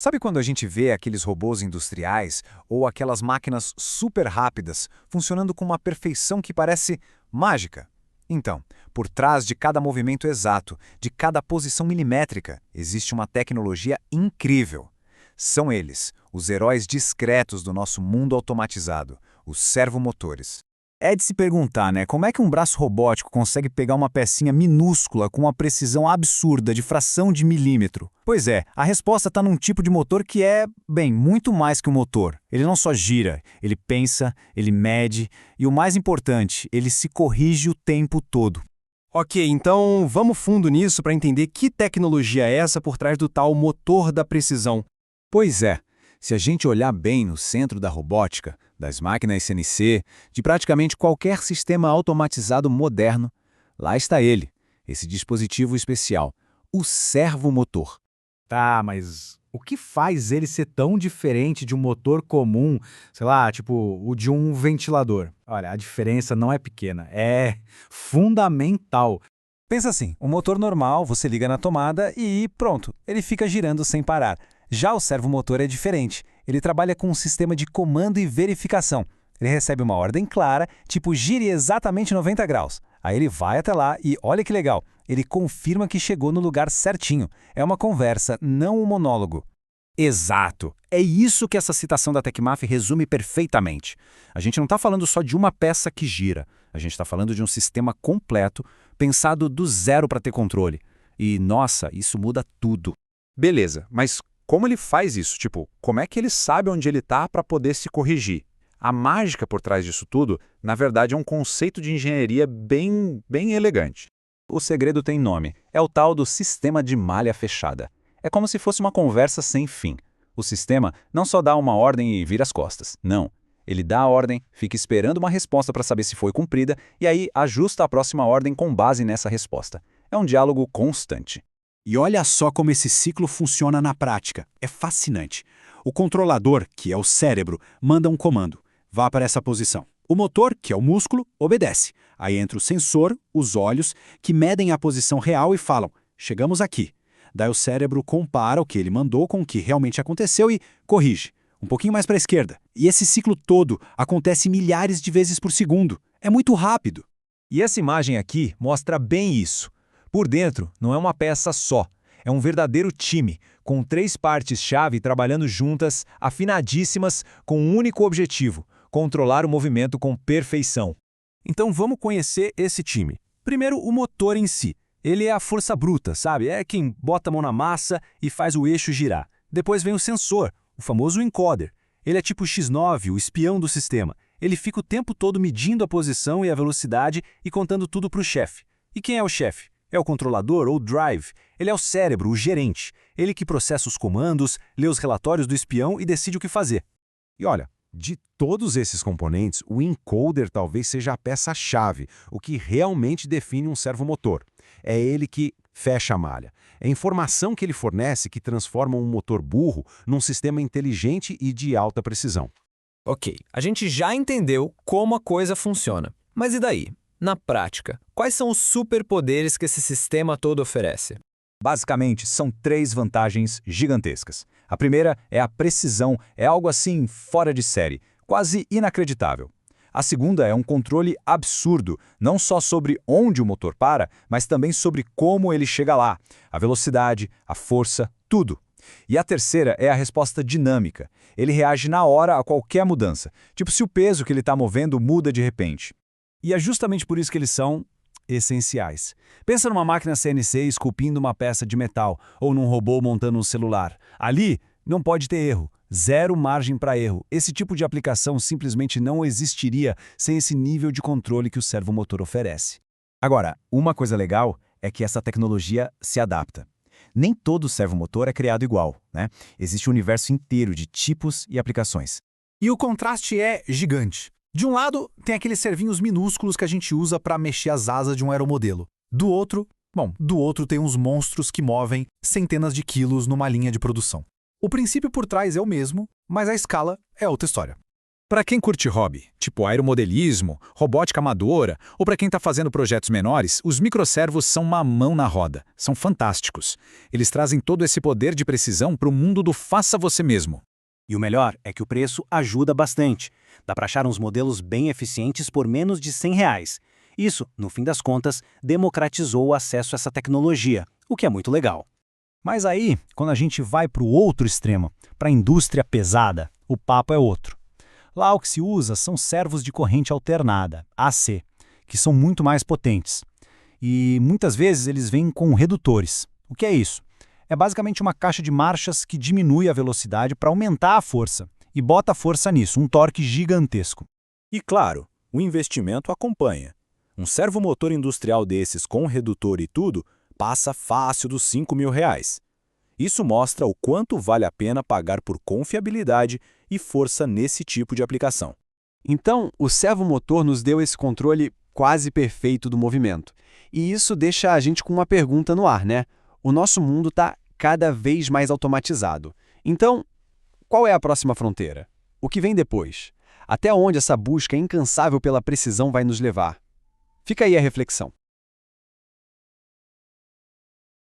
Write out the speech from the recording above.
Sabe quando a gente vê aqueles robôs industriais ou aquelas máquinas super rápidas funcionando com uma perfeição que parece mágica? Então, por trás de cada movimento exato, de cada posição milimétrica, existe uma tecnologia incrível. São eles, os heróis discretos do nosso mundo automatizado, os servomotores. É de se perguntar, né? Como é que um braço robótico consegue pegar uma pecinha minúscula com uma precisão absurda de fração de milímetro? Pois é, a resposta está num tipo de motor que é, bem, muito mais que um motor. Ele não só gira, ele pensa, ele mede e, o mais importante, ele se corrige o tempo todo. Ok, então vamos fundo nisso para entender que tecnologia é essa por trás do tal motor da precisão. Pois é, se a gente olhar bem no centro da robótica, das máquinas CNC, de praticamente qualquer sistema automatizado moderno, lá está ele, esse dispositivo especial, o servomotor. Tá, mas o que faz ele ser tão diferente de um motor comum, sei lá, tipo o de um ventilador? Olha, a diferença não é pequena, é fundamental. Pensa assim, o motor normal, você liga na tomada e pronto, ele fica girando sem parar. Já o servomotor é diferente, ele trabalha com um sistema de comando e verificação. Ele recebe uma ordem clara, tipo gire exatamente 90 graus. Aí ele vai até lá e olha que legal, ele confirma que chegou no lugar certinho. É uma conversa, não um monólogo. Exato. É isso que essa citação da Tecmaf resume perfeitamente. A gente não está falando só de uma peça que gira. A gente está falando de um sistema completo, pensado do zero para ter controle. E, nossa, isso muda tudo. Beleza, mas como ele faz isso? Tipo, como é que ele sabe onde ele está para poder se corrigir? A mágica por trás disso tudo, na verdade, é um conceito de engenharia bem elegante. O segredo tem nome, é o tal do sistema de malha fechada. É como se fosse uma conversa sem fim. O sistema não só dá uma ordem e vira as costas, não. Ele dá a ordem, fica esperando uma resposta para saber se foi cumprida e aí ajusta a próxima ordem com base nessa resposta. É um diálogo constante. E olha só como esse ciclo funciona na prática. É fascinante. O controlador, que é o cérebro, manda um comando. Vá para essa posição. O motor, que é o músculo, obedece. Aí entra o sensor, os olhos, que medem a posição real e falam, chegamos aqui. Daí o cérebro compara o que ele mandou com o que realmente aconteceu e corrige. Um pouquinho mais para a esquerda. E esse ciclo todo acontece milhares de vezes por segundo. É muito rápido. E essa imagem aqui mostra bem isso. Por dentro, não é uma peça só. É um verdadeiro time, com 3 partes-chave trabalhando juntas, afinadíssimas, com um único objetivo: controlar o movimento com perfeição. Então vamos conhecer esse time. Primeiro, o motor em si. Ele é a força bruta, sabe? É quem bota a mão na massa e faz o eixo girar. Depois vem o sensor, o famoso encoder. Ele é tipo X9, o espião do sistema. Ele fica o tempo todo medindo a posição e a velocidade e contando tudo para o chefe. E quem é o chefe? É o controlador ou drive. Ele é o cérebro, o gerente. Ele que processa os comandos, lê os relatórios do espião e decide o que fazer. E olha, de todos esses componentes, o encoder talvez seja a peça-chave, o que realmente define um servomotor. É ele que fecha a malha. É a informação que ele fornece que transforma um motor burro num sistema inteligente e de alta precisão. Ok, a gente já entendeu como a coisa funciona. Mas e daí? Na prática, quais são os superpoderes que esse sistema todo oferece? Basicamente, são 3 vantagens gigantescas. A primeira é a precisão, é algo assim fora de série, quase inacreditável. A segunda é um controle absurdo, não só sobre onde o motor para, mas também sobre como ele chega lá, a velocidade, a força, tudo. E a terceira é a resposta dinâmica. Ele reage na hora a qualquer mudança, tipo se o peso que ele está movendo muda de repente. E é justamente por isso que eles são essenciais. Pensa numa máquina CNC esculpindo uma peça de metal ou num robô montando um celular. Ali não pode ter erro, zero margem para erro. Esse tipo de aplicação simplesmente não existiria sem esse nível de controle que o servomotor oferece. Agora, uma coisa legal é que essa tecnologia se adapta. Nem todo servomotor é criado igual, né? Existe um universo inteiro de tipos e aplicações. E o contraste é gigante. De um lado, tem aqueles servinhos minúsculos que a gente usa para mexer as asas de um aeromodelo. Do outro tem uns monstros que movem centenas de quilos numa linha de produção. O princípio por trás é o mesmo, mas a escala é outra história. Para quem curte hobby, tipo aeromodelismo, robótica amadora, ou para quem está fazendo projetos menores, os microservos são uma mão na roda. São fantásticos. Eles trazem todo esse poder de precisão para o mundo do faça você mesmo. E o melhor é que o preço ajuda bastante. Dá para achar uns modelos bem eficientes por menos de R$100. Isso, no fim das contas, democratizou o acesso a essa tecnologia, o que é muito legal. Mas aí, quando a gente vai para o outro extremo, para a indústria pesada, o papo é outro. Lá o que se usa são servos de corrente alternada, AC, que são muito mais potentes. E muitas vezes eles vêm com redutores. O que é isso? É basicamente uma caixa de marchas que diminui a velocidade para aumentar a força, e bota força nisso, um torque gigantesco. E claro, o investimento acompanha. Um servomotor industrial desses com redutor e tudo passa fácil dos R$5.000. Isso mostra o quanto vale a pena pagar por confiabilidade e força nesse tipo de aplicação. Então, o servomotor nos deu esse controle quase perfeito do movimento. E isso deixa a gente com uma pergunta no ar, né? O nosso mundo está cada vez mais automatizado. Então, qual é a próxima fronteira? O que vem depois? Até onde essa busca incansável pela precisão vai nos levar? Fica aí a reflexão.